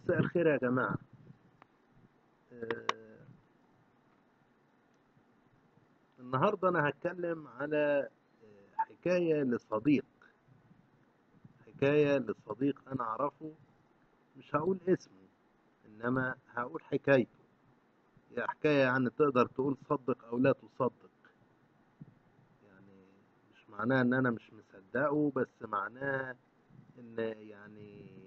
مساء الخير يا جماعة. آه، النهاردة أنا هتكلم على حكاية لصديق أنا أعرفه. مش هقول اسمه، إنما هقول حكايته. هي حكاية يعني تقدر تقول صدق أو لا تصدق. يعني مش معناه إن أنا مش مصدقه، بس معناه إن يعني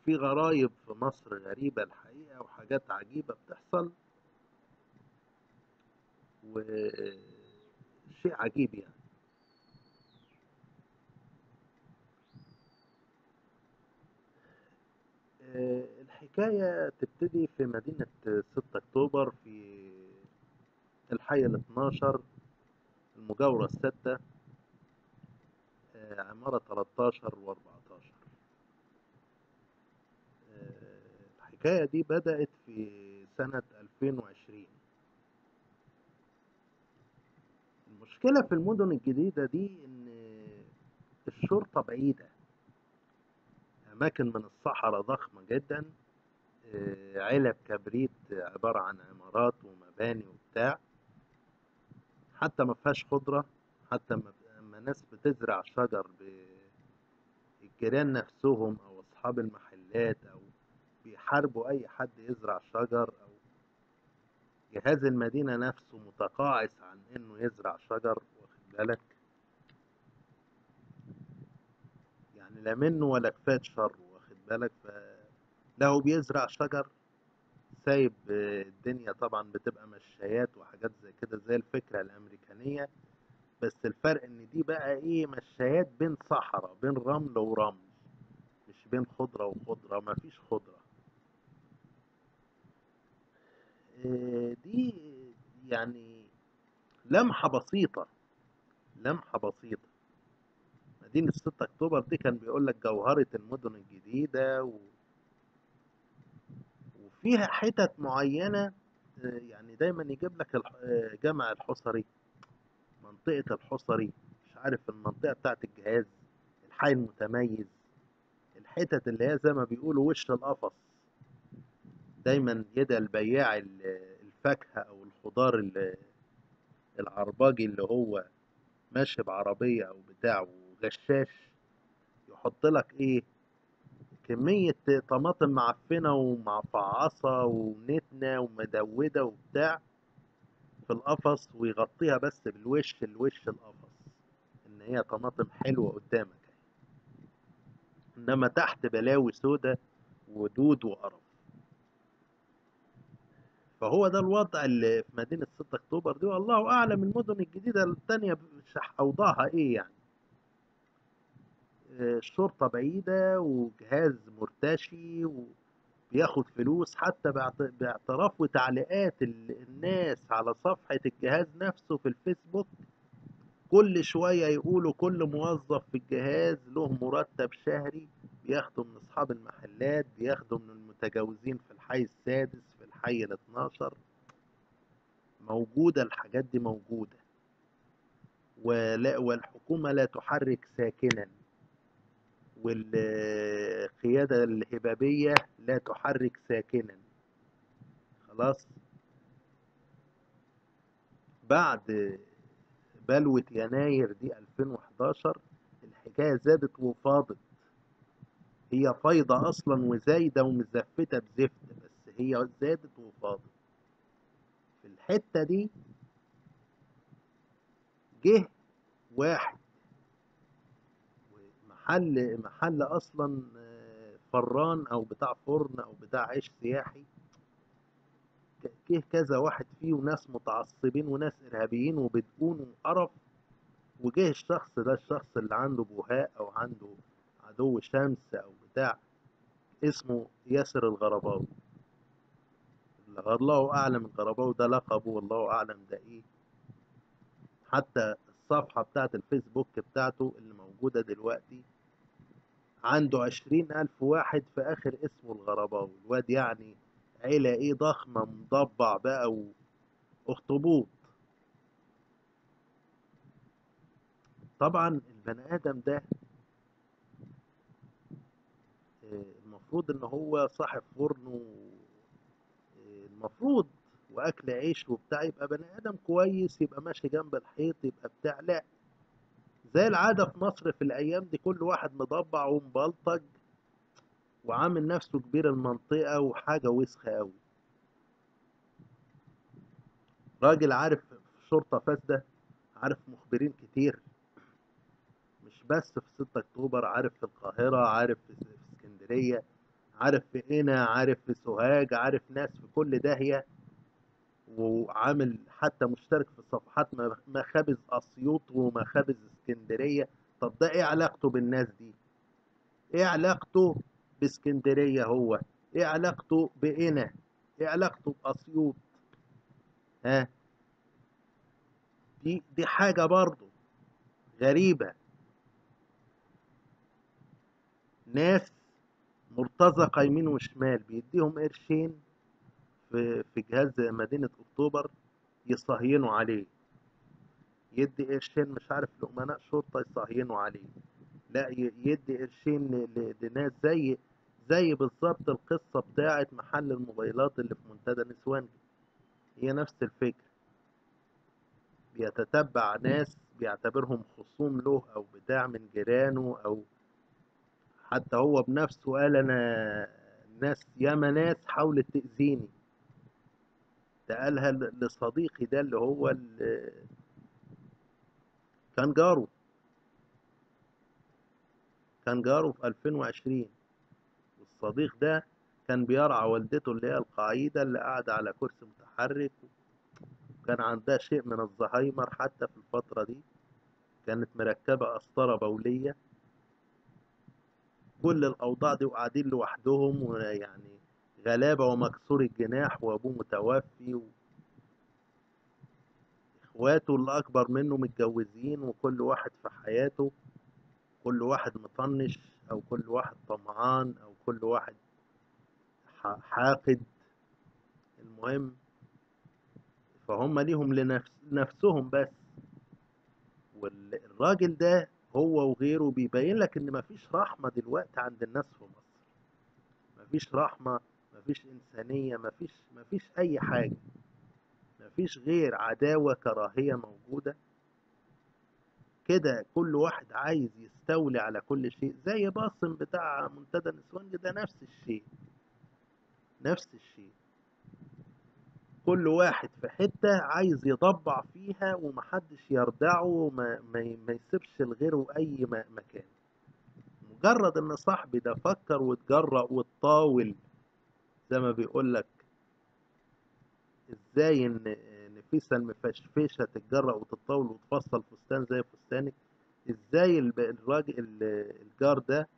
في غرايب في مصر غريبة الحقيقة، وحاجات عجيبة بتحصل، وشيء عجيب يعني. الحكاية تبتدي في مدينة 6 أكتوبر، في الحي ال 12، المجاورة الستة، عمارة 13 و 14. الحكاية دي بدأت في سنة 2020. المشكلة في المدن الجديدة دي إن الشرطة بعيدة، أماكن من الصحراء ضخمة جدا، علب كبريت عبارة عن عمارات ومباني وبتاع، حتى ما فيهاش خضرة. حتى اما ناس بتزرع شجر، الجيران نفسهم او اصحاب المحلات او بيحاربوا اي حد يزرع شجر، او جهاز المدينة نفسه متقاعس عن انه يزرع شجر، واخد بالك؟ يعني لا منه ولا كفاية شر، واخد بالك؟ له بيزرع شجر، سايب الدنيا. طبعا بتبقى مشايات وحاجات زي كده، زي الفكرة الامريكانية، بس الفرق ان دي بقى ايه، مشايات بين صحراء، بين رمل ورمل، مش بين خضرة وخضرة، مفيش خضرة. دي يعني لمحة بسيطة، لمحة بسيطة. مدينة 6 أكتوبر دي كان بيقول لك جوهرة المدن الجديدة، وفيها حتت معينة. يعني دايما يجيب لك جامع الحصري، منطقة الحصري، مش عارف المنطقة بتاعت الجهاز، الحي المتميز، الحتت اللي هي زي ما بيقولوا وش القفص. دايما يدى البياع الفاكهة أو الخضار العرباجي، اللي هو ماشي بعربية أو بتاع وغشاش، يحط لك إيه، كمية طماطم معفنة ومفعصة ونتنة ومدودة وبتاع في القفص، ويغطيها بس الوش القفص، إن هي طماطم حلوة قدامك أهي. إنما تحت بلاوي سودة ودود وقرف. فهو ده الوضع اللي في مدينة 6 أكتوبر دي، والله أعلم المدن الجديدة التانية أوضاعها إيه يعني. الشرطة بعيدة، وجهاز مرتشي وبياخد فلوس، حتى باعتراف وتعليقات الناس على صفحة الجهاز نفسه في الفيسبوك. كل شوية يقولوا كل موظف في الجهاز له مرتب شهري، بياخده من أصحاب المحلات، بياخده من المتجاوزين في الحي السادس، في الحي ال 12. موجودة الحاجات دي موجودة، والحكومة لا تحرك ساكنا، والقيادة الهبابية لا تحرك ساكنا. خلاص. بعد بلوة يناير دي 2011، الحكاية زادت وفاضت. هي فايضة أصلا وزايدة ومزفتة بزفت، بس هي زادت وفاضت. في الحتة دي جه واحد، محل أصلا فران أو بتاع فرن أو بتاع عيش سياحي. جه كذا واحد فيه، وناس متعصبين وناس إرهابيين وبدقون وقرف. وجه الشخص ده، الشخص اللي عنده بهاء أو عنده عدو شمس أو بتاع، اسمه ياسر الغرباوي. الله أعلم الغرباوي ده لقبه، والله أعلم ده إيه. حتى الصفحة بتاعت الفيسبوك بتاعته اللي موجودة دلوقتي عنده 20,000 واحد في آخر اسمه الغرباوي. الواد يعني عيلة إيه، ضخمة، مضبع بقى واخطبوط. طبعا البني آدم ده المفروض ان هو صاحب فرن المفروض واكل عيش وبتاع، يبقى بني ادم كويس، يبقى ماشي جنب الحيط، يبقى بتاع. لا، زي العادة في مصر في الايام دي، كل واحد مضبع ومبلطج وعامل نفسه كبير المنطقة وحاجة وسخة قوي. راجل عارف شرطة فاسدة، عارف مخبرين كتير، مش بس في 6 اكتوبر، عارف في القاهرة، عارف في اسكندرية، عارف في قنا، عارف في سوهاج، عارف ناس في كل داهية، وعامل حتى مشترك في صفحات مخابز اسيوط ومخابز اسكندرية. طب ده ايه علاقته بالناس دي؟ ايه علاقته باسكندرية هو؟ ايه علاقته بقنا؟ ايه علاقته باسيوط؟ ها؟ دي حاجة برضه غريبة. ناس مرتزقة يمين وشمال، بيديهم قرشين في جهاز مدينة أكتوبر يصهينوا عليه، يدي قرشين مش عارف لأمناء شرطة يصهينوا عليه، لا يدي قرشين لناس زي بالظبط القصة بتاعت محل الموبايلات اللي في منتدى نسوان. هي نفس الفكرة، بيتتبع ناس بيعتبرهم خصوم له أو بتاع من جيرانه، أو حتى هو بنفسه قال أنا ناس ياما ناس حاولت تأذيني. ده قالها لصديقي ده اللي هو اللي كان جاره، كان جاره في 2020. والصديق ده كان بيرعى والدته اللي هي القاعدة اللي قاعدة على كرسي متحرك، وكان عندها شيء من الزهايمر حتى في الفترة دي، كانت مركبة قسطرة بولية. كل الأوضاع دي وقاعدين لوحدهم، ويعني غلابة ومكسور الجناح، وأبوه متوفي، وإخواته اللي أكبر منه متجوزين، وكل واحد في حياته، كل واحد مطنش، أو كل واحد طمعان، أو كل واحد حاقد. المهم، فهم ليهم لنفسهم بس. والراجل ده هو وغيره بيبين لك ان مفيش رحمة دلوقتي عند الناس في مصر، مفيش رحمة، مفيش انسانية، مفيش اي حاجة، مفيش غير عداوة كراهية موجودة كده. كل واحد عايز يستولي على كل شيء، زي باصم بتاع منتدى نسوانج ده، نفس الشيء، نفس الشيء. كل واحد في حتة عايز يضبع فيها، ومحدش يردعه، وما يسيبش لغيره أي مكان. مجرد إن صاحبي ده فكر واتجرأ واتطاول، زي ما بيقولك، إزاي إن نفيسة المفشفشة تتجرأ وتتطاول وتفصل فستان زي فستانك؟ إزاي الراجل الجار ده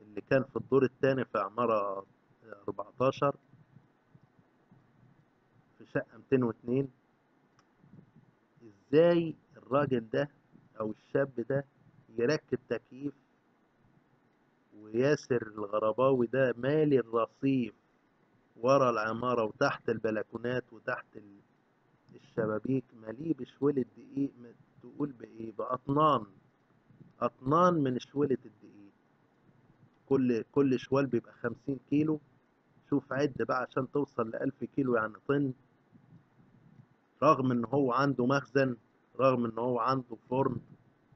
اللي كان في الدور الثاني في عمارة 14 في شقة 202، ازاي الراجل ده او الشاب ده يركب تكييف، وياسر الغرباوي ده مالي الرصيف ورا العمارة وتحت البلكونات وتحت الشبابيك، ماليه بشويلة دقيق، تقول بإيه؟ بأطنان، أطنان من شويلة الدقيق. كل شوال بيبقى 50 كيلو. شوف عد بقى عشان توصل ل1000 كيلو، يعني طن. رغم ان هو عنده مخزن، رغم ان هو عنده فرن،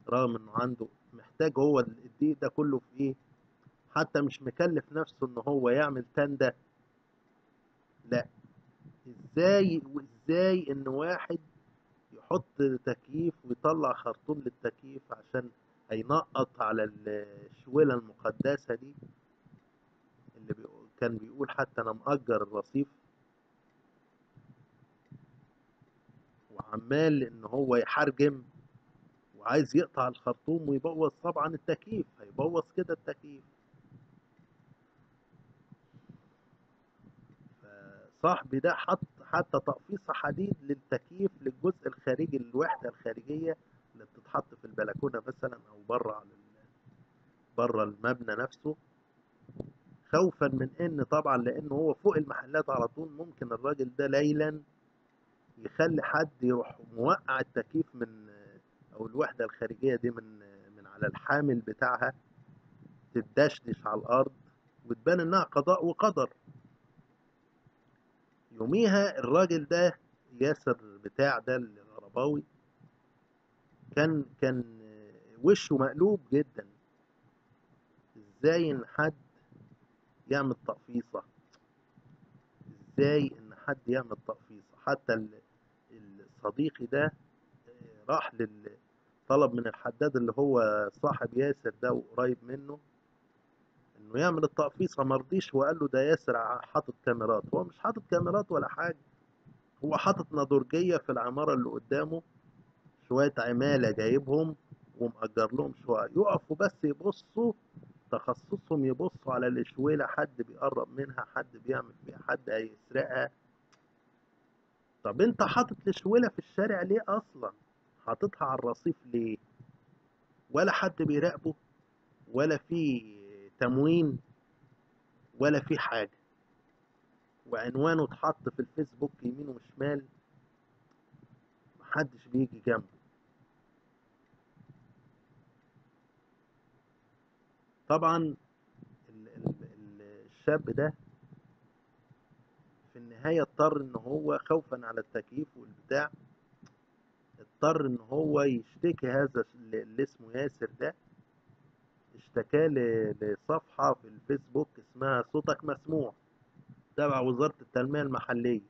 رغم انه عنده، محتاج هو الدقيق ده كله في ايه؟ حتى مش مكلف نفسه ان هو يعمل تندة. لا، وازاي ان واحد يحط تكييف ويطلع خرطوم للتكييف عشان هينقط على الشويلة المقدسة دي، اللي كان بيقول حتى انا مأجر الرصيف، وعمال ان هو يحرجم وعايز يقطع الخرطوم ويبوظ طبعا التكييف، هيبوظ كده التكييف. فصاحبي ده حط حتى تقفيصة حديد للتكييف للجزء الخارجي، الوحدة الخارجية اللي بتتحط في البلكونة مثلا، أو بره المبنى نفسه، خوفا من إن طبعا لأنه هو فوق المحلات على طول، ممكن الراجل ده ليلا يخلي حد يروح موقع التكييف من، أو الوحدة الخارجية دي من على الحامل بتاعها، تدشدش على الأرض، وتبان انها قضاء وقدر. يوميها الراجل ده ياسر بتاع ده الغرباوي كان وشه مقلوب جدا. ازاي ان حد يعمل تقفيصة؟ ازاي ان حد يعمل تقفيصة؟ حتى الصديقي ده راح طلب من الحداد اللي هو صاحب ياسر ده وقريب منه انه يعمل التقفيصة، مرضيش، وقال له ده ياسر حاطط كاميرات. هو مش حاطط كاميرات ولا حاجة، هو حاطط نضورجية في العمارة اللي قدامه، شوية عمالة جايبهم ومأجر لهم شوية يقفوا بس يبصوا، تخصصهم يبصوا على الشويلة، حد بيقرب منها، حد بيعمل فيها، حد هيسرقها. طب انت حاطط الشويلة في الشارع ليه اصلا؟ حاططها على الرصيف ليه؟ ولا حد بيراقبه، ولا في تموين، ولا في حاجة، وعنوانه اتحط في الفيسبوك يمين وشمال، محدش بيجي جنبه. طبعا الشاب ده في النهاية اضطر ان هو خوفا على التكييف والبتاع، اضطر ان هو يشتكي هذا اللي اسمه ياسر ده، اشتكى لصفحة في الفيسبوك اسمها صوتك مسموع، تبع وزارة التنمية المحلية.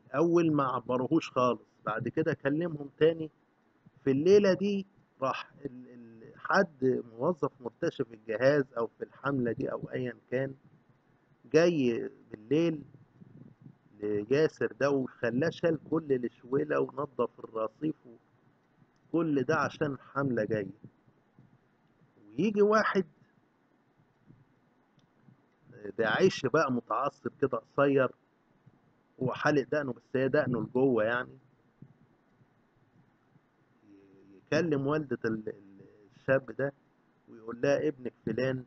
الأول ما عبروهوش خالص، بعد كده كلمهم تاني. في الليلة دي راح حد موظف مرتشي في الجهاز أو في الحملة دي أو أيا كان، جاي بالليل لياسر ده وخلاه شال كل الشويلة ونظف الرصيف، كل ده عشان حملة جاية. ويجي واحد ده عيش بقى متعصب كده قصير، هو حالق دقنه بس هي دقنه لجوه يعني، يكلم والدة الشاب ده ويقول لها ابنك فلان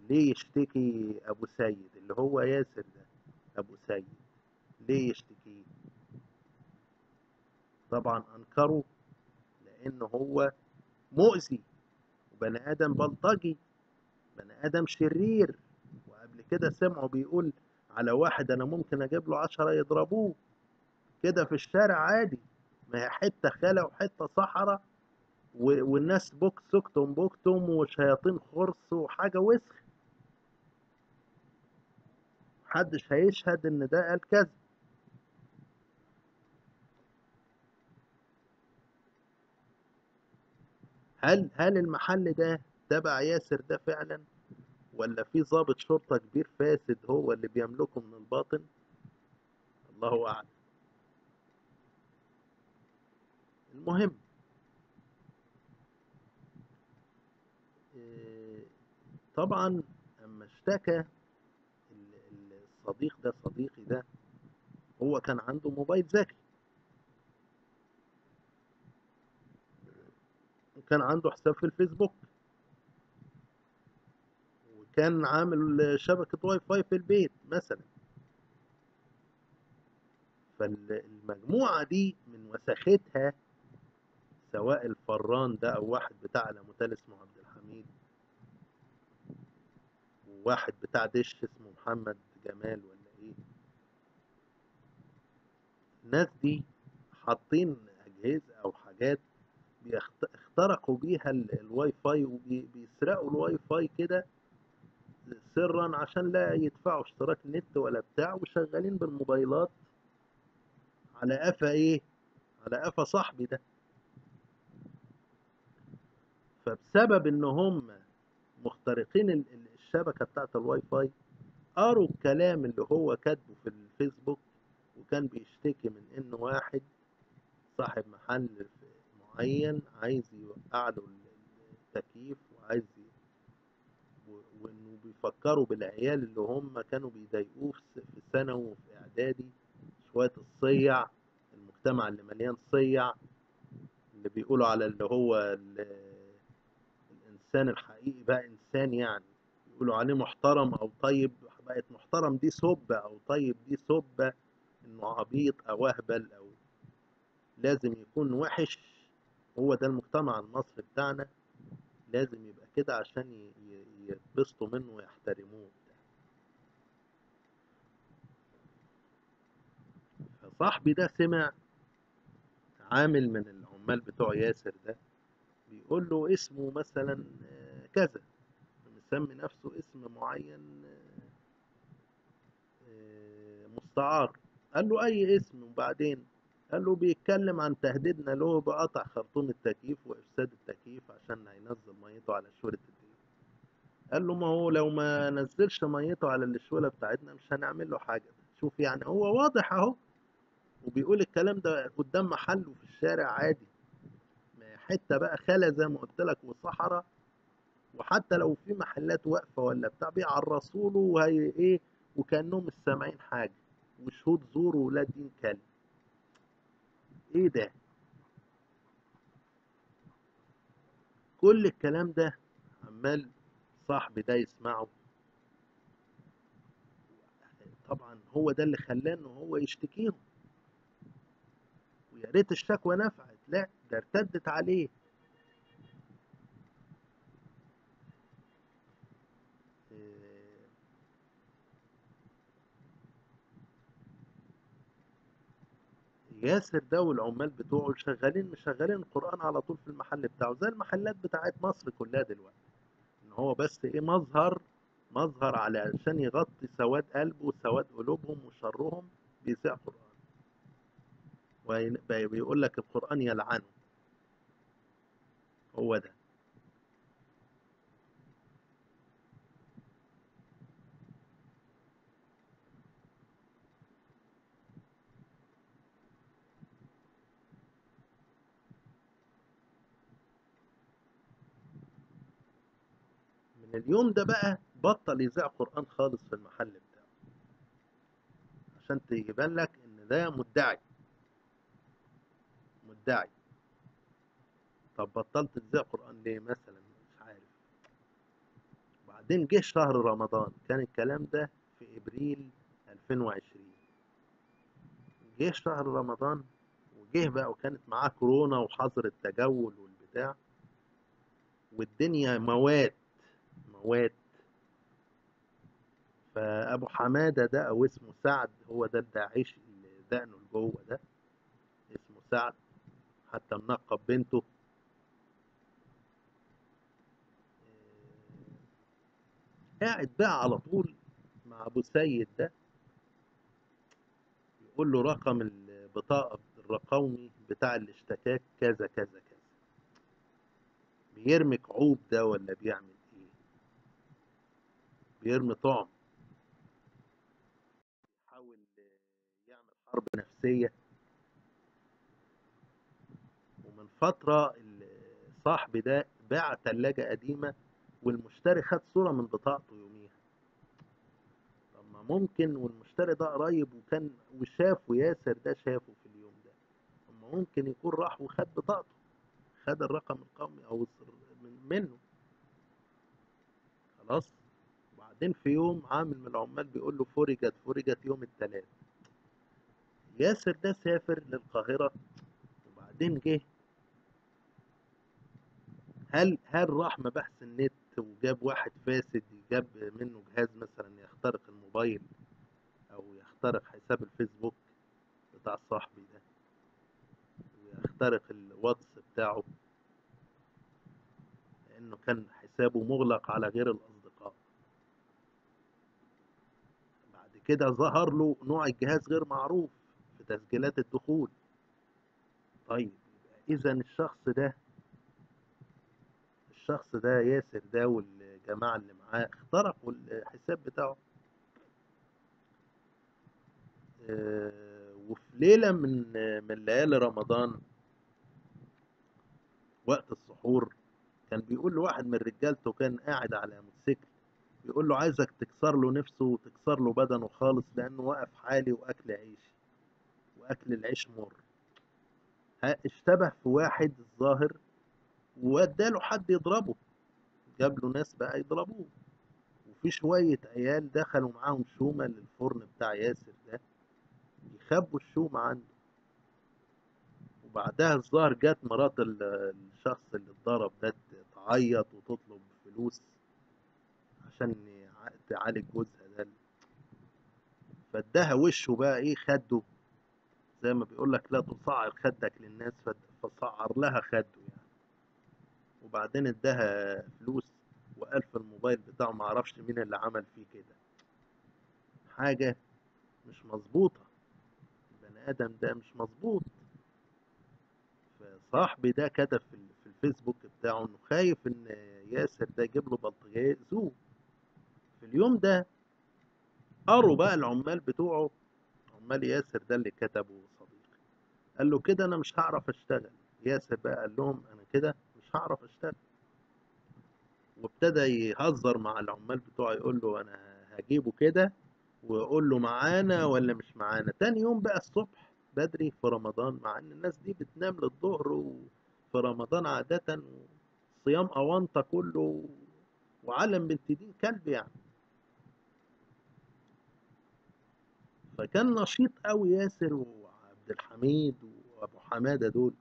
ليه يشتكي ابو سيد اللي هو ياسر ده، ابو سيد ليه يشتكيه؟ طبعا انكروا لان هو مؤذي وبني ادم بلطجي، بني ادم شرير. وقبل كده سمعوا بيقول على واحد انا ممكن اجيب له 10 يضربوه كده في الشارع عادي، ما هي حته خلا وحته صحراء والناس بوك سكتم بوكتم وشياطين خرس وحاجه وسخ، محدش هيشهد ان ده قال كذا. هل المحل ده تبع ياسر ده فعلا، ولا في ضابط شرطه كبير فاسد هو اللي بيملكه من الباطن؟ الله اعلم. المهم إيه، طبعا اما اشتكى الصديق ده، صديقي ده، هو كان عنده موبايل ذكي وكان عنده حساب في الفيسبوك وكان عامل شبكة واي فاي في البيت مثلا. فالمجموعة دي من وساختها، سواء الفران ده أو واحد بتاع الأموتال اسمه عبد الحميد، وواحد بتاع دش اسمه محمد جمال ولا إيه، الناس دي حاطين أجهزة أو حاجات اخترقوا بيها الواي فاي وبيسرقوا الواي فاي كده سرا عشان لا يدفعوا اشتراك نت ولا بتاع، وشغالين بالموبايلات على قفا ايه، على قفا صاحبي ده. فبسبب ان هم مخترقين الشبكة بتاعت الواي فاي، قروا الكلام اللي هو كاتبه في الفيسبوك، وكان بيشتكي من ان واحد صاحب محل معين عايز يوقع له التكييف، وعايز وانه بيفكروا بالعيال اللي هم كانوا بيضايقوه في ثانوي وفي اعدادي، شوية الصيع، المجتمع اللي مليان صيع، اللي بيقولوا على اللي هو الانسان الحقيقي بقى انسان يعني، يقولوا عليه محترم او طيب، بقت محترم دي سبة او طيب دي سبة، انه عبيط او اهبل او لازم يكون وحش. هو ده المجتمع المصري بتاعنا، لازم يبقى كده عشان يتبسطوا منه ويحترموه. فصاحبي ده سمع عامل من العمال بتوع ياسر ده بيقول له اسمه مثلا كذا، مسمي نفسه اسم معين مستعار. قال له اي اسم، وبعدين قال له بيتكلم عن تهديدنا له بقطع خرطوم التكييف وافساد التكييف عشان هينزل ميته على شورة التكييف. قال له ما هو لو ما نزلش ميته على الشولة بتاعتنا مش هنعمل له حاجة. شوف يعني هو واضح اهو، وبيقول الكلام ده قدام محله في الشارع عادي، حتة بقى خلا زي ما قلت لك وصحراء، وحتى لو في محلات واقفة ولا بتاع بيعرصوا له وهي ايه، وكأنهم مش سامعين حاجة، وشهود زور وولاد دين كلب. ايه ده؟ كل الكلام ده عمال صاحبي ده يسمعه. طبعا هو ده اللي خلاه ان هو يشتكيهم، ويا ريت الشكوى نفعت، لا ده ارتدت عليه. إيه، ياسر ده والعمال بتوعه شغالين مشغلين القرآن على طول في المحل بتاعه زي المحلات بتاعت مصر كلها دلوقتي. ان هو بس ايه، مظهر علشان يغطي سواد قلبه وسواد قلوبهم وشرهم، بيذيع قرآن وبيقول لك القرآن يلعنه. هو ده. من اليوم ده بقى بطل يذيع قرآن خالص في المحل بتاعه، عشان تبان لك ان ده مدعي. مدعي. طب بطلت تذيع قرآن ليه مثلا؟ مش عارف. وبعدين جه شهر رمضان، كان الكلام ده في ابريل 2020. جه شهر رمضان وجه بقى، وكانت معاه كورونا وحظر التجول والبتاع، والدنيا موات موات. فابو حماده ده او اسمه سعد، هو ده الداعش اللي دقنه لجوه ده، اسمه سعد، حتى منقب بنته. قاعد بقى على طول مع ابو سيد ده، يقول له رقم البطاقه الرقمي بتاع الاشتكاك كذا كذا كذا. بيرمي كعوب ده ولا بيعمل ايه؟ بيرمي طعم. يحاول يعمل حرب نفسيه. ومن فترة صاحبي ده باع تلاجة قديمة، والمشتري خد صورة من بطاقته يوميها. طب ما ممكن، والمشتري ده قريب وكان وشافه ياسر ده، شافه في اليوم ده. طب ما ممكن يكون راح وخد بطاقته، خد الرقم القومي او منه. خلاص. وبعدين في يوم عامل من العمال بيقول له فرجت يوم الثلاث. ياسر ده سافر للقاهرة، وبعدين جه. هل راح مبحث النت وجاب واحد فاسد جاب منه جهاز مثلا يخترق الموبايل او يخترق حساب الفيسبوك بتاع صاحبي ده، ويخترق الواتس بتاعه، لانه كان حسابه مغلق على غير الاصدقاء. بعد كده ظهر له نوع الجهاز غير معروف في تسجيلات الدخول. طيب اذا الشخص ده ياسر ده والجماعة اللي معاه اخترقوا الحساب بتاعه. وفي ليلة من ليالي رمضان، وقت السحور، كان بيقول له واحد من رجالته كان قاعد على موتوسيكل، بيقول له عايزك تكسر له نفسه وتكسر له بدنه خالص، لأنه واقف حالي وأكل عيشي وأكل العيش مر. اشتبه في واحد الظاهر، واداله حد يضربه، جاب له ناس بقى يضربوه. وفي شوية عيال دخلوا معاهم شومة للفرن بتاع ياسر ده، يخبوا الشومة عنده. وبعدها الظاهر جت مرات الشخص اللي اتضرب ده، تعيط وتطلب فلوس عشان تعالج جوزها ده. فاداها وشه بقى ايه، خده، زي ما بيقول لك لا تصعر خدك للناس، فصعر لها خده يعني. وبعدين اداها فلوس وقال في الموبايل بتاعه معرفش مين اللي عمل فيه كده. حاجة مش مظبوطة، البني آدم ده مش مظبوط. فصاحبي ده كتب في الفيسبوك بتاعه انه خايف ان ياسر ده يجيب له بلطجية يأذوه. في اليوم ده قروا بقى العمال بتوعه، عمال ياسر ده اللي كتبه صديقي، قال له كده انا مش هعرف اشتغل. ياسر بقى قال لهم انا كده مش هعرف اشتغل، وابتدى يهزر مع العمال بتوعه يقول له انا هجيبه كده، ويقول له معانا ولا مش معانا. تاني يوم بقى الصبح بدري في رمضان، مع ان الناس دي بتنام للظهر وفي رمضان عادة صيام أونطة كله، وعالم بنت دين كلب يعني. فكان نشيط قوي ياسر وعبد الحميد وابو حماده دول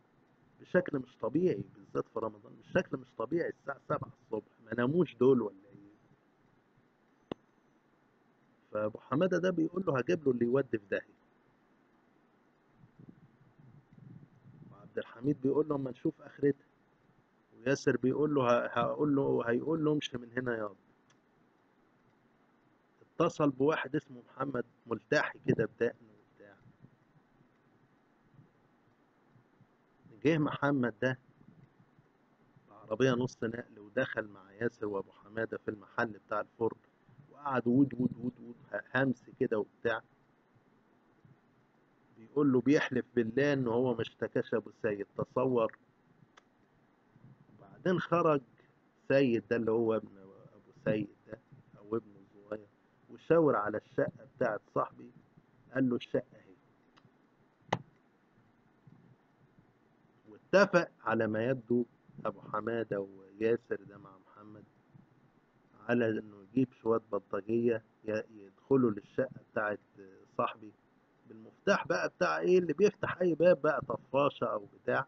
بشكل مش طبيعي، بالذات في رمضان بشكل مش طبيعي. الساعه 7 الصبح ما ناموش دول ولا ايه؟ فابو حماده ده بيقول له هجيب له اللي يودي في داهيه، وعبد الحميد بيقول له اما نشوف اخرتها، وياسر بيقول له هيقول له امشي من هنا ياض. اتصل بواحد اسمه محمد ملتحي كده بدقن وبتاع. جه محمد ده بعربية نص نقل ودخل مع ياسر وابو حمادة في المحل بتاع الفرن، وقعد ود ود ود ود همس كده وبتاع. بيقول له بيحلف بالله ان هو ما اشتكاش ابو سيد، تصور. وبعدين خرج سيد ده اللي هو ابن ابو سيد ده او ابنه الصغير، وشاور على الشقة بتاعت صاحبي، قال له الشقة اهي. واتفق على ما يبدو ابو حمادة وياسر ده مع محمد على انه يجيب شوية بلطجية يدخلوا للشقة بتاعت صاحبي بالمفتاح بقى بتاع ايه اللي بيفتح اي باب بقى، طفاشة او بتاع،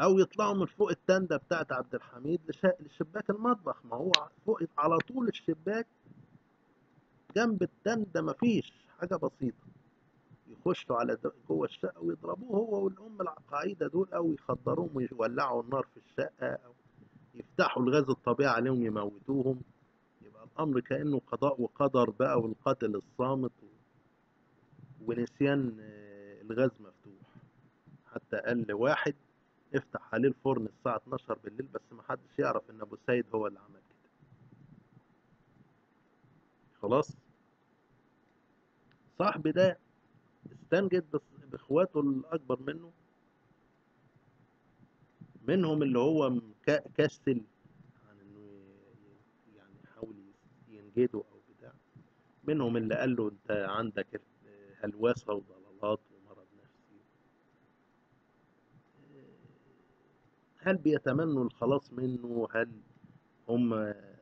او يطلعوا من فوق التندة بتاعت عبد الحميد لشباك المطبخ. ما هو فوق على طول الشباك، جنب التندة مفيش حاجة بسيطة. يخشوا على جوه الشقة ويضربوه هو والأم العقاعدة دول، أو يخدروهم ويولعوا النار في الشقة، أو يفتحوا الغاز الطبيعي عليهم يموتوهم. يبقى الأمر كأنه قضاء وقدر بقى، والقاتل الصامت ونسيان الغاز مفتوح. حتى قال لواحد افتح عليه الفرن الساعة 12 بالليل بس ما حدش يعرف ان ابو سيد هو اللي عمل كده. خلاص. صاحبي ده استنجد باخواته الاكبر منه، منهم اللي هو كسل عن انه يعني يحاول ينجده او بتاع، منهم اللي قال له انت عندك هلوسة وضلالات ومرض نفسي. هل بيتمنوا الخلاص منه؟ هل هم يعني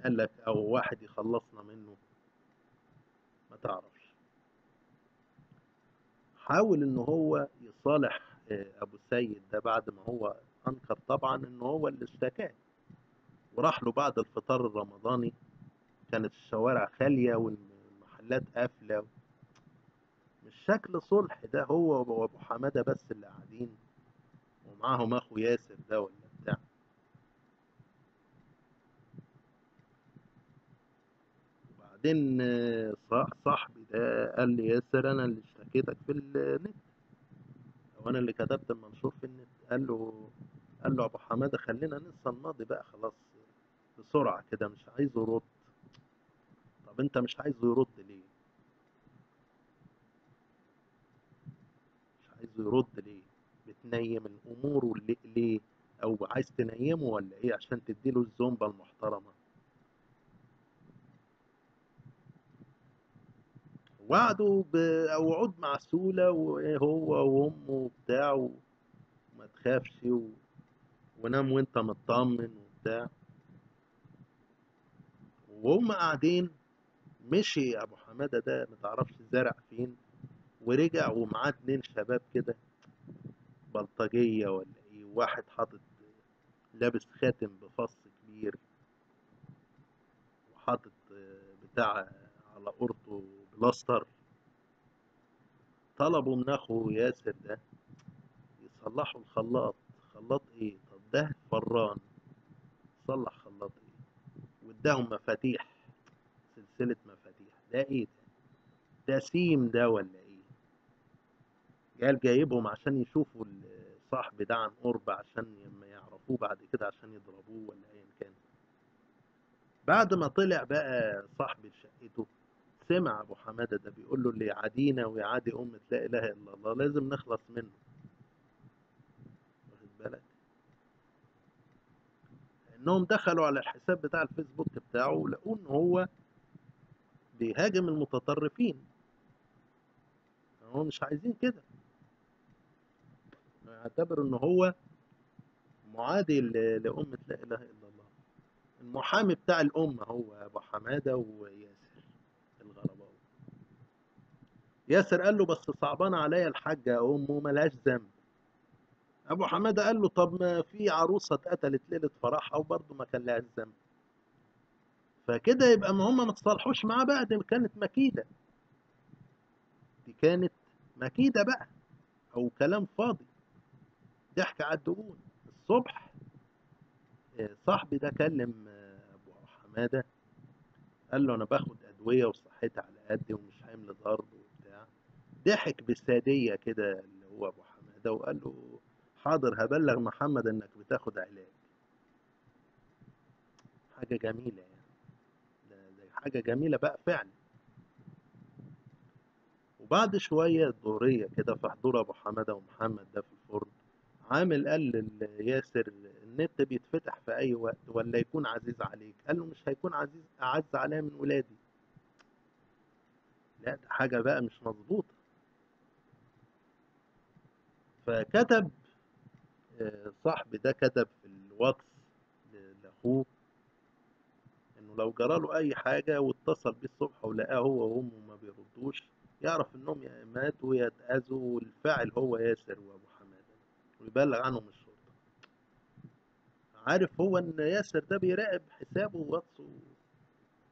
قال لك او واحد يخلصنا منه؟ ما تعرفش. حاول ان هو يصالح ابو سيد ده بعد ما هو انكر طبعا ان هو اللي اشتكاه، وراح له بعد الفطار الرمضاني. كانت الشوارع خالية والمحلات قافلة، مش شكل صلح ده. هو وابو حمادة بس اللي قاعدين، ومعاهم اخو ياسر ده ولا بتاع. وبعدين صاحبي ده قال لي ياسر انا اللي اشتكيتك في النت، او انا اللي كتبت المنشور في النت. قال له ابو حماده خلينا ننسى الماضي بقى خلاص بسرعه كده، مش عايزه يرد. طب انت مش عايزه يرد ليه؟ مش عايزه يرد ليه؟ بتنيم الامور ليه؟ او عايز تنيمه ولا ايه عشان تديله الزومبه المحترمه؟ وعده بوعود معسوله، وهو وامه وبتاع وما تخافش ونام وانت مطمن وبتاع. وهم قاعدين، مشي ابو حماده ده متعرفش زرع فين، ورجع ومعاه اتنين شباب كده بلطجيه ولا ايه، واحد حاطط لابس خاتم بفص كبير، وحاطط بتاع على قورته بلاستر. طلبوا من اخو ياسر ده يصلحوا الخلاط. خلاط ايه؟ طب ده فران، صلح خلاط ايه؟ واداهم مفاتيح، سلسلة مفاتيح. ده ايه ده؟ ده سيم ده ولا ايه؟ قال جايبهم عشان يشوفوا الصاحب ده عن قرب، عشان لما يعرفوه بعد كده عشان يضربوه ولا ايا كان. بعد ما طلع بقى صاحب شقته، سمع ابو حماده ده بيقول له اللي يعادينا ويعادي لا اله الا الله لازم نخلص منه. واخد بالك؟ انهم دخلوا على الحساب بتاع الفيسبوك بتاعه ولقوا ان هو بيهاجم المتطرفين. هو مش عايزين كده، يعتبر ان هو معادي لأمة لا إله إلا الله. المحامي بتاع الأمة هو أبو حمادة وياسر الغرباوي. ياسر قال له بس صعبان عليا الحاجة أمه ملهاش ذنب. أبو حمادة قال له طب ما في عروسة اتقتلت ليلة فرحها وبرضه ما كان لها ذنب. فكده يبقى ما هم ما تصالحوش معاه بقى، دي كانت مكيدة. دي كانت مكيدة بقى، أو كلام فاضي، ضحك على الدهون. الصبح صاحبي ده كلم أبو حمادة، قال له أنا باخد أدوية وصحتي على قدي ومش حامل ضرب وبتاع. ضحك بسادية كده اللي هو أبو حمادة وقال له حاضر هبلغ محمد إنك بتاخد علاج. حاجة جميلة يعني، ده حاجة جميلة بقى فعلا. وبعد شوية الظهرية كده في حضور أبو حمادة ومحمد ده في الفرن، عامل قال لياسر النت بيتفتح في أي وقت ولا يكون عزيز عليك. قال له مش هيكون عزيز، أعز عليا من ولادي. لا ده حاجة بقى مش مظبوطة. فكتب صاحبي ده كتب في الواتس لأخوه إنه لو جراله أي حاجة واتصل بيه الصبح ولقاه هو وأمه ما بيردوش، يعرف إنهم يا ماتوا يا اتأذوا، والفاعل هو ياسر وأبو حمادة، ويبلغ عنهم الشرطة. عارف هو إن ياسر ده بيراقب حسابه وواتسه.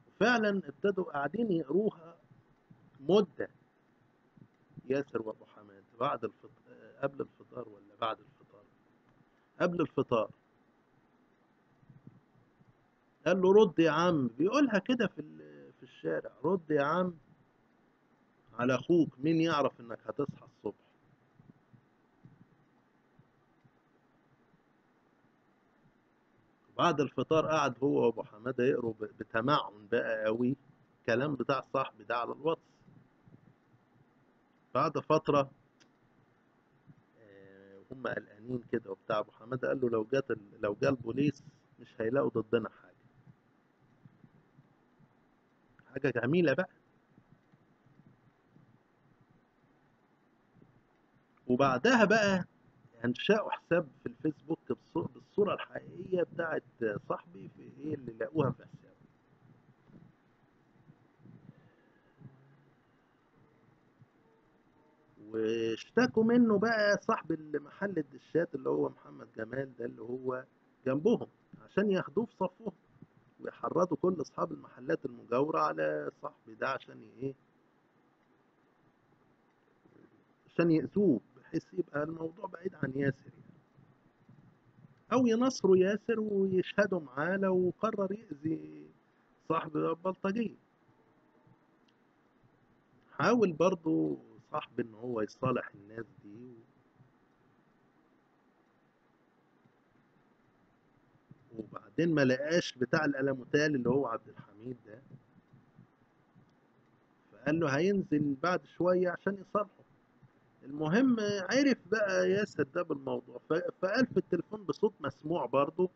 وفعلا ابتدوا قاعدين يقروها مدة، ياسر وأبو حمادة بعد الفطار، قبل الفطار ولا بعد الفطار؟ قبل الفطار. قال له رد يا عم، بيقولها كده في الشارع، رد يا عم على اخوك، مين يعرف انك هتصحى الصبح. بعد الفطار قعد هو وابو حماده يقروا بتمعن بقى قوي الكلام بتاع صاحبي ده على الواتس. بعد فتره وهم قلقانين كده وبتاع، ابو حماده قال له لو جه البوليس مش هيلاقوا ضدنا حاجه. حاجه جميله بقى. وبعدها بقى انشأوا حساب في الفيسبوك بالصوره الحقيقيه بتاعت صاحبي في ايه اللي لقوها في حسابه. واشتكوا منه بقى صاحب المحل الدشات اللي هو محمد جمال ده اللي هو جنبهم، عشان ياخدوه في صفهم ويحرضوا كل اصحاب المحلات المجاورة على صاحبي ده عشان ايه؟ عشان يأذوه بحيث يبقى الموضوع بعيد عن ياسر يعني. او ينصروا ياسر ويشهدوا معاه لو قرر يأذي صاحب البلطجية. حاول برضو صاحب ان هو يصالح الناس دي، وبعدين ما لقاش بتاع الألموتال اللي هو عبد الحميد ده، فقال له هينزل بعد شوية عشان يصالحه. المهم عرف بقى ياسر ده بالموضوع، فقال في التليفون بصوت مسموع برضه،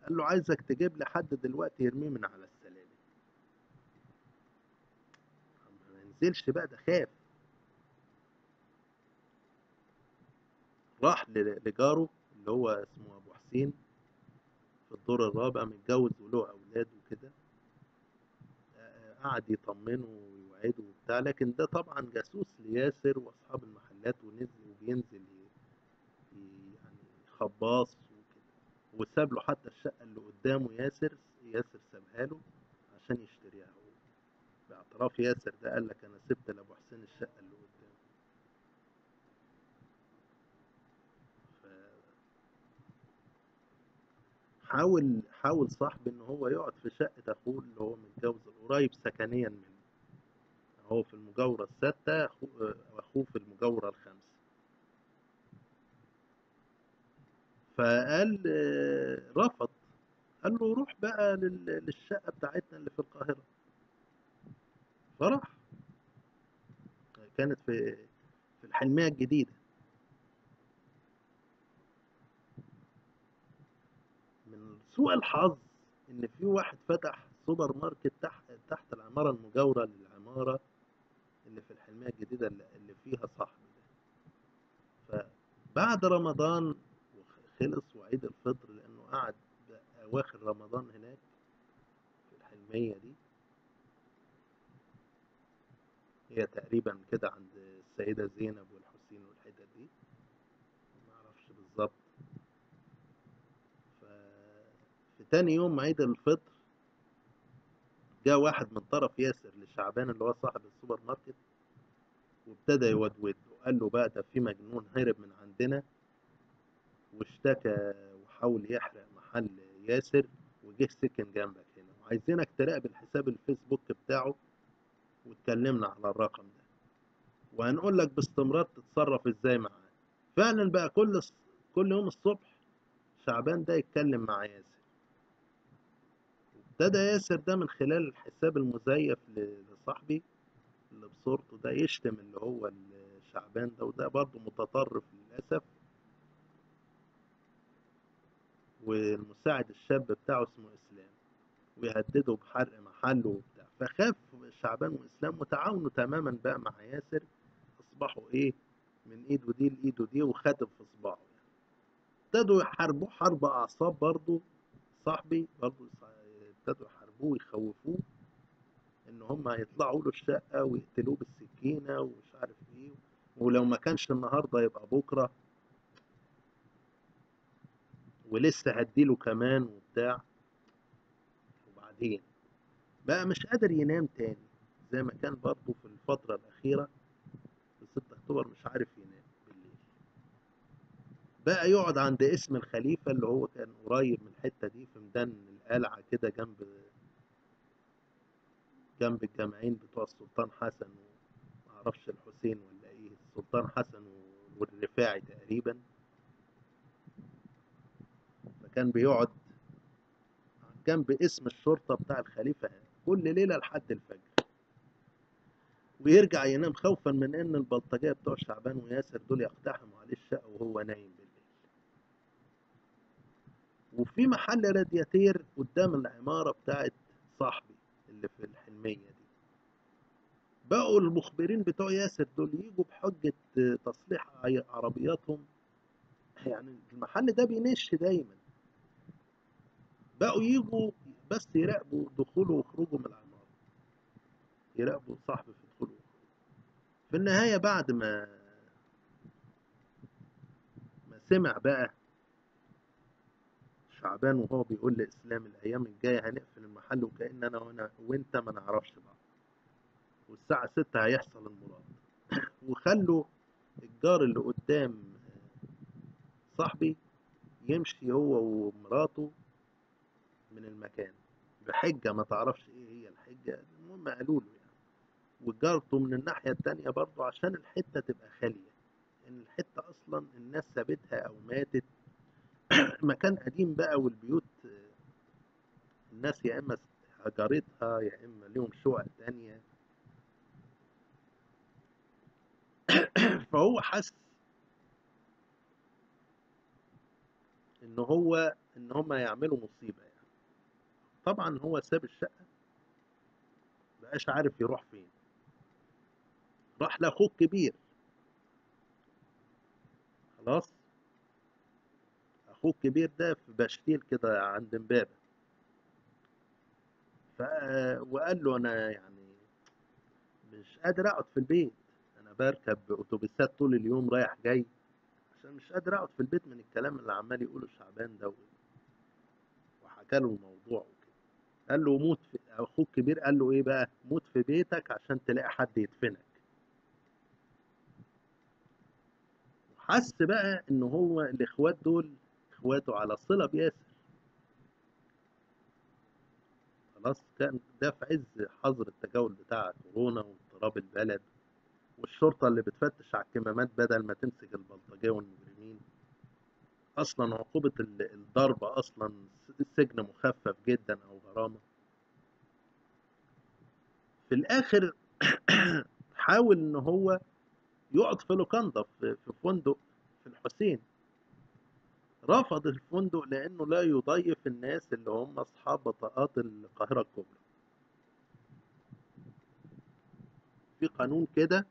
قال له عايزك تجيب لي حد دلوقتي يرميه من على السلالم. ما ينزلش بقى، ده خاف. راح لجاره اللي هو اسمه ابو حسين في الدور الرابع، متجوز وله اولاد وكده. قعد يطمنه ويوعده وبتاع، لكن ده طبعا جاسوس لياسر واصحاب المحلات، ونزل وبينزل يعني خباص وكده. وساب له حتى الشقة اللي قدامه ياسر سابها له عشان يشتريها هو. باعتراف ياسر ده قال لك انا سبت لابو حسين الشقة اللي قدامه. حاول صاحبي ان هو يقعد في شقة اخوه اللي هو متجوز القريب سكنيا منه. هو في المجاورة الستة، اخوه في المجاورة الخامسة. فقال رفض. قال له روح بقى للشقة بتاعتنا اللي في القاهرة. فراح. كانت في الحلمية الجديدة. من سوء الحظ ان في واحد فتح سوبر ماركت تحت العمارة المجاورة للعمارة اللي في الحلمية الجديدة اللي فيها صاحبي ده. فبعد رمضان خلص وعيد الفطر، لانه قعد اواخر رمضان هناك في الحلمية دي. هي تقريبا كده عند السيدة زينب والحسين والحتت دي، ما اعرفش بالظبط. في تاني يوم عيد الفطر جاء واحد من طرف ياسر لشعبان اللي هو صاحب السوبر ماركت، وابتدى يودود وقال له بقى ده في مجنون هرب من عندنا واشتكى وحاول يحرق محل ياسر وجه سكن جنبك هنا، وعايزينك تراقب الحساب الفيسبوك بتاعه وتكلمنا على الرقم ده، وهنقول لك باستمرار تتصرف ازاي معاه. فعلا بقى كل يوم الصبح شعبان ده يتكلم مع ياسر. ابتدى ياسر ده من خلال الحساب المزيف لصاحبي اللي بصورته ده يشتم اللي هو شعبان ده، وده برضه متطرف للأسف. والمساعد الشاب بتاعه اسمه إسلام، ويهدده بحرق محله وبتاع. فخاف شعبان وإسلام وتعاونوا تماما بقى مع ياسر. أصبحوا إيه، من إيده دي لإيده دي وخاتم في صباعه يعني. ابتدوا يحاربوه حرب أعصاب برضه. صاحبي برضه ابتدوا يحاربوه ويخوفوه ان هم هيطلعوا له الشقة ويقتلوه بالسكينة ومش عارف ايه، ولو ما كانش النهاردة يبقى بكرة، ولسه هديله كمان وبتاع. وبعدين بقى مش قادر ينام تاني زي ما كان برضه في الفترة الأخيرة. في 6 أكتوبر مش عارف ينام بالليل. بقى يقعد عند اسم الخليفة اللي هو كان قريب من الحتة دي في ميدان القلعة كده، جنب الجامعين بتوع السلطان حسن ومعرفش الحسين ولا ايه، السلطان حسن والرفاعي تقريبا. فكان بيقعد جنب اسم الشرطة بتاع الخليفة كل ليلة لحد الفجر، ويرجع ينام خوفا من ان البلطجية بتوع شعبان وياسر دول يقتحموا عليه الشقة وهو نايم بالليل. وفي محل رادياتير قدام العمارة بتاعت صاحبي اللي في الحلمية دي، بقوا المخبرين بتوع ياسر دول يجوا بحجة تصليح عربياتهم. يعني المحل ده بينش دايما، بقوا يجوا بس يراقبوا دخوله وخروجه من العمارة، يراقبوا صاحبي في دخوله وخروجه. في النهاية بعد ما سمع بقى شعبان وهو بيقول لإسلام الأيام الجاية هنقفل المحل وكأن أنا وأنت ما نعرفش بعض، والساعة 6 هيحصل المراد. وخلوا الجار اللي قدام صاحبي يمشي هو ومراته من المكان بحجة ما تعرفش ايه هي الحجة، المهم قالوا له يعني. وجارته من الناحية التانية برضه عشان الحتة تبقى خالية، ان الحتة اصلا الناس سابتها او ماتت. مكان قديم بقى، والبيوت الناس يا اما هجرتها يا اما ليهم شقق تانية. فهو حس ان هم يعملوا مصيبة يعني. طبعا هو ساب الشقة، مبقاش عارف يروح فين. راح لاخوه الكبير. خلاص، اخوه الكبير ده في بشتيل كده عند امبابة. ف وقال له انا يعني مش قادر اقعد في البيت، انا بركب اتوبيسات طول اليوم رايح جاي عشان مش قادر اقعد في البيت من الكلام اللي عمال يقوله شعبان ده. وحكى له الموضوع وكده. قال له موت في اخوك الكبير، قال له ايه بقى، موت في بيتك عشان تلاقي حد يدفنك. وحس بقى ان هو الاخوات دول اخواته على صلة بياسر. خلاص كان ده في عز حظر التجول بتاع كورونا واضطراب البلد، والشرطة اللي بتفتش على الكمامات بدل ما تمسك البلطجية والمجرمين. اصلا عقوبة الضرب اصلا السجن مخفف جدا او غرامة. في الاخر حاول ان هو يقعد في لوكاندا في فندق في الحسين. رفض الفندق لانه لا يضيف الناس اللي هم اصحاب بطاقات القاهرة الكبرى. في قانون كده،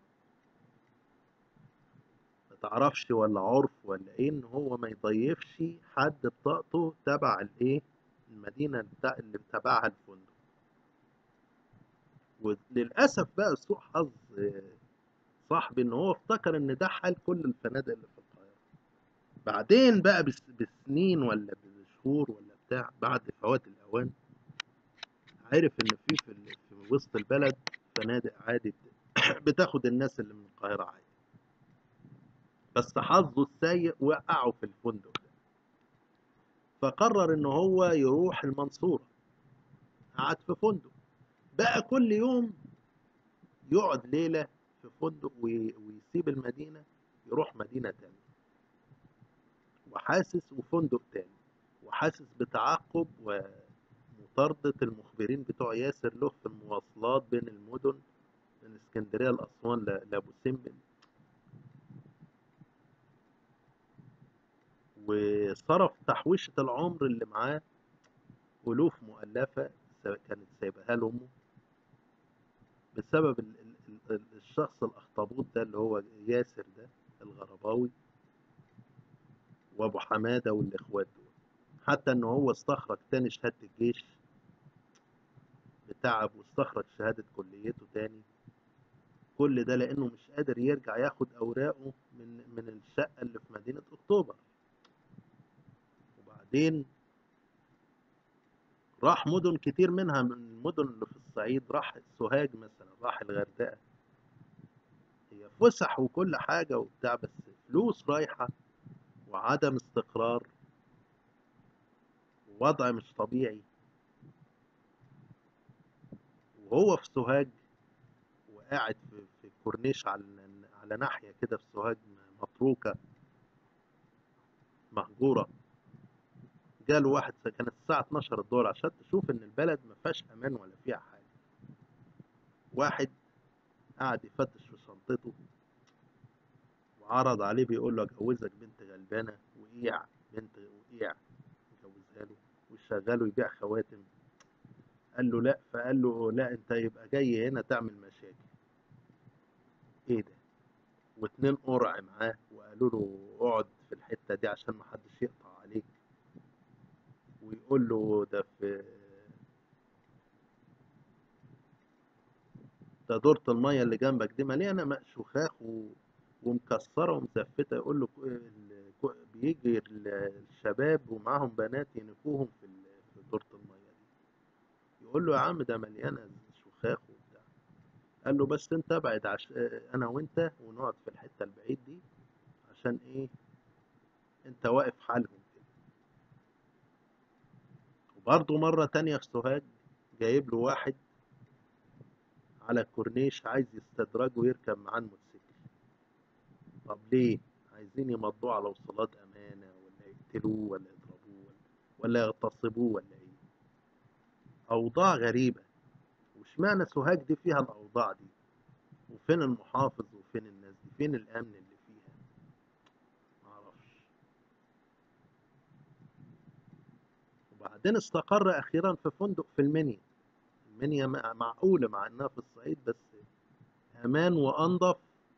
ما تعرفش ولا عرف ولا ايه، ان هو ما يضيفش حد بطاقته تبع الايه، المدينة اللي تبعها الفندق. وللاسف بقى سوء حظ صاحبي ان هو افتكر ان ده حال كل الفنادق اللي في القاهرة. بعدين بقى بسنين ولا بشهور ولا بتاع، بعد فوات الاوان، عرف ان في وسط البلد فنادق عادي بتاخد الناس اللي من القاهرة عادي. بس حظه السيء وقعه في الفندق ده. فقرر ان هو يروح المنصورة. قعد في فندق، بقى كل يوم يقعد ليلة في فندق ويسيب المدينة، يروح مدينة تانية وحاسس، وفندق تاني، وحاسس بتعقب ومطاردة المخبرين بتوع ياسر له في المواصلات بين المدن، من اسكندرية لأسوان لأبو سمبل. وصرف تحويشة العمر اللي معاه ألوف مؤلفة كانت سايبها له أمه، بسبب الشخص الأخطبوط ده اللي هو ياسر ده الغرباوي، وأبو حمادة والإخوات دول. حتى إن هو استخرج تاني شهادة الجيش بتعب، واستخرج شهادة كليته تاني. كل ده لأنه مش قادر يرجع ياخد أوراقه من الشقة اللي في مدينة أكتوبر. وبعدين راح مدن كتير منها من المدن اللي في الصعيد، راح سوهاج مثلا، راح الغردقة. هي فسح وكل حاجة وبتاع، بس فلوس رايحة وعدم استقرار ووضع مش طبيعي. وهو في سوهاج وقاعد في الكورنيش على ناحية كده في سوهاج متروكة مهجورة. جاله واحد، كانت الساعة 12 الظهر، عشان تشوف إن البلد ما فيهاش أمان ولا فيها حاجة. واحد قاعد يفتش في شنطته، وعرض عليه بيقول له أجوزك بنت غلبانة، وقيع بنت، وقيع جوزها له وشغله يبيع خواتم. قال له لا، فقال له لا، انت يبقى جاي هنا تعمل مشاكل. ايه ده؟ واتنين قرع معاه وقالوا له اقعد في الحتة دي عشان محدش يقطع عليك. ويقول له ده دورة المية اللي جنبك دي مليانة شخاخ ومكسرة ومزفتة. يقول له بيجي الشباب ومعاهم بنات ينفوهم في دورة المية دي. يقول له يا عم ده مليانة شخاخ وبتاع. قال له بس انت ابعد انا وانت ونقعد في الحتة البعيد دي، عشان ايه؟ انت واقف حالهم كده. وبرضه مرة تانية في سوهاج جايب له واحد على الكورنيش عايز يستدرجه ويركب معاه الموتوسيكل. طب ليه؟ عايزين يمضوه على وصولات أمانة، ولا يقتلوه، ولا يضربوه، ولا يغتصبوه، ولا ايه؟ أوضاع غريبة. واشمعنى سوهاج دي فيها الأوضاع دي؟ وفين المحافظ وفين الناس دي؟ فين الأمن اللي فيها؟ معرفش. وبعدين استقر أخيرا في فندق في المنيا. المنيا معقولة مع إنها في الصعيد، بس أمان وأنظف.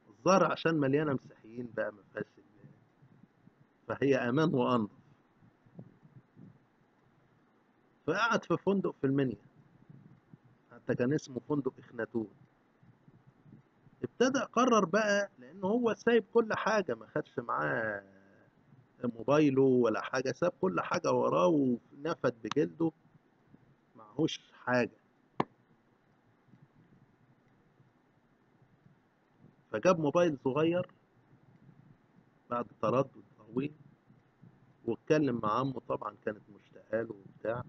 الظاهر عشان مليانة مسيحيين بقى ما فيهاش فهي أمان وأنظف. فقعد في فندق في المنيا، حتى كان اسمه فندق إخناتون. ابتدى قرر بقى، لأنه هو سايب كل حاجة، ما خدش معاه موبايله ولا حاجة، ساب كل حاجة وراه ونفد بجلده، معهوش حاجة. فجاب موبايل صغير بعد تردد طويل، واتكلم مع عمه، طبعا كانت مشتاقة له وبتاع.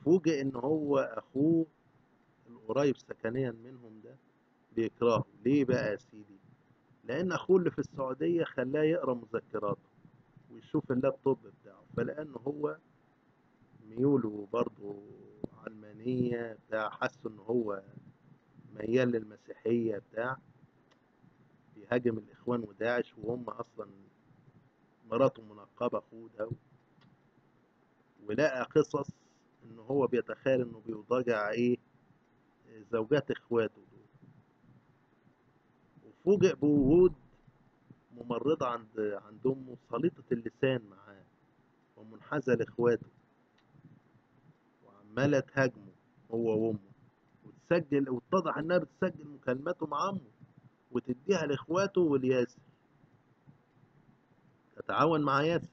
فوجئ ان هو اخوه القريب سكنيا منهم ده بيكرهه. ليه بقى يا سيدي؟ لان اخوه اللي في السعودية خلاه يقرا مذكراته ويشوف اللابتوب بتاعه، فلان هو ميوله برضه علمانية بتاع، حس ان هو ميال للمسيحية بتاع، بيهاجم الاخوان وداعش، وهم اصلا مراته منقبة اخوه ده. ولقى قصص ان هو بيتخيل انه بيضاجع ايه، زوجات اخواته دول. وفوجئ بوجود ممرضة عند امه سليطة اللسان معاه ومنحازة لاخواته، وعمالة تهاجمه هو وامه، وتسجل، واتضح انها بتسجل مكالماته مع امه وتديها لاخواته والياسر، تتعاون مع ياسر.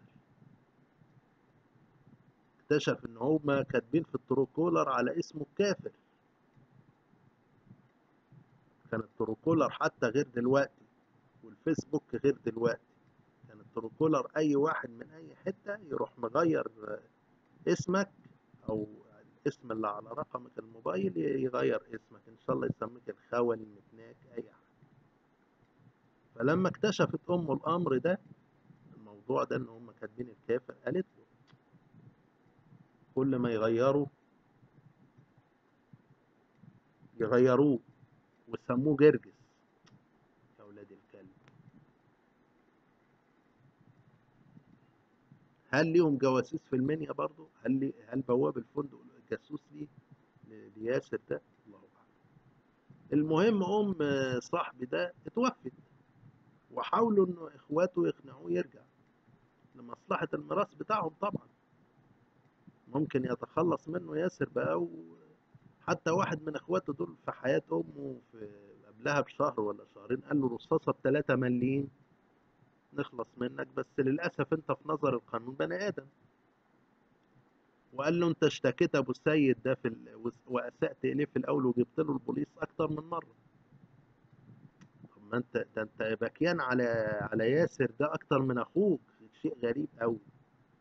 اكتشف ان هما كاتبين في التروكولر على اسمه الكافر. كان التروكولر حتى غير دلوقتي، والفيسبوك غير دلوقتي. كان التروكولر اي واحد من اي حتة يروح مغير اسمك، او الاسم اللي على رقمك الموبايل يغير اسمك، ان شاء الله يسميك الخول، المتناك، اي حاجة. فلما اكتشفت امه الامر ده، الموضوع ده ان هم كاتبين الكافر، قالت له كل ما يغيروه وسموه جرجس. يا ولاد الكلب، هل ليهم جواسيس في المنيا برضه؟ هل بواب الفندق جاسوس لياسر ده؟ الله اعلم. المهم صاحبي ده اتوفت، وحاولوا انه اخواته يقنعوه يرجع لمصلحة الميراث بتاعهم طبعا. ممكن يتخلص منه ياسر بقى. وحتى واحد من اخواته دول في حياة امه في قبلها بشهر ولا شهرين قال له رصاصة ب3 مليم نخلص منك، بس للأسف انت في نظر القانون بني آدم. وقال له انت اشتكيت ابو السيد ده واسأت اليه في الاول، وجبت له البوليس اكتر من مرة. طب ما انت ده انت بكيان على ياسر ده اكتر من اخوك، شيء غريب قوي.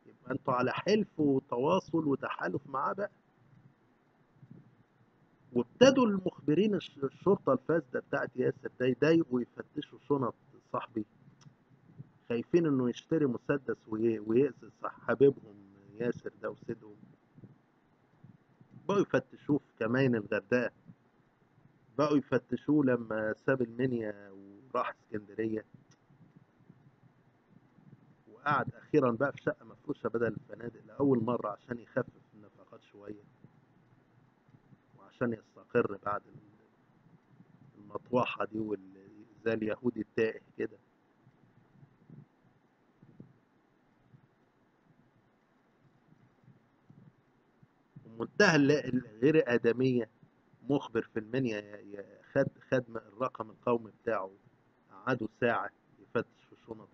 يبقى انتوا على حلف وتواصل وتحالف معاه بقى. وابتدوا المخبرين الشرطة الفاسدة بتاعت ياسر ده يضايقوا ويفتشوا شنط صاحبي، خايفين انه يشتري مسدس ويأذي حبيبهم ياسر ده وسيدهم. بقوا يفتشوه في كمائن الغردقة، بقوا يفتشوه لما ساب المنيا وراح اسكندرية، وقعد أخيرا بقى في شقة مفروشة بدل الفنادق لأول مرة عشان يخفف النفقات شوية، وعشان يستقر بعد المطوحة دي زي اليهودي التائه كده. ومنتهى الغير آدمية، مخبر في المنيا خد الرقم القومي بتاعه، قعدوا ساعة يفتش في شنطه.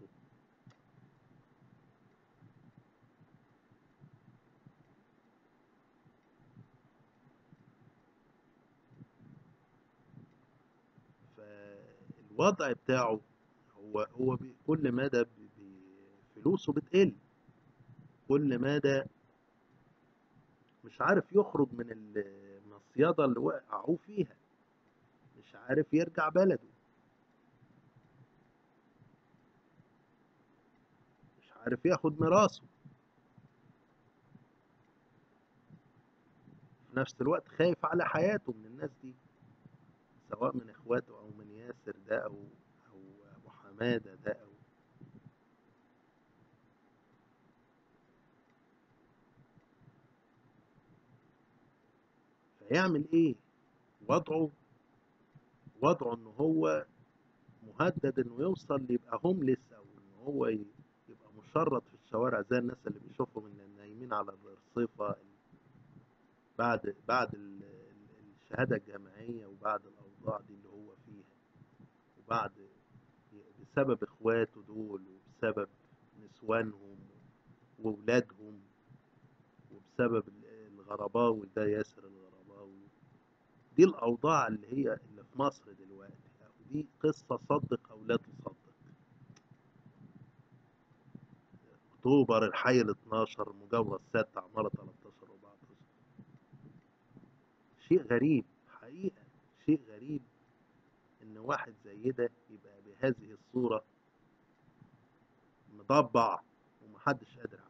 فالوضع بتاعه هو كل مدى فلوسه بتقل، كل مدى مش عارف يخرج من المصيدة اللي وقعوه فيها، مش عارف يرجع بلده، مش عارف ياخد ميراثه. في نفس الوقت خايف على حياته من الناس دي، سواء من اخواته او من ياسر ده او ابو حمادة ده فيعمل ايه؟ وضعه وضعه ان هو مهدد انه يوصل يبقى هومليس، او ان هو يبقى مشرد في الشوارع زي الناس اللي بيشوفهم اللي نايمين على الرصيفة بعد الشهادة الجامعية، وبعد الأوضاع دي اللي هو فيها، وبعد بسبب إخواته دول وبسبب نسوانهم وولادهم، وبسبب الغرباوي ده ياسر الغرباوي. دي الأوضاع اللي في مصر دلوقتي، ودي قصة صدق أو لا تصدق. أكتوبر، الحي ال 12، مجوز 6، عمارة 13 و14. شيء غريب حقيقة، شيء غريب إن واحد زي ده يبقى بهذه الصورة مضبع ومحدش قادر عليه.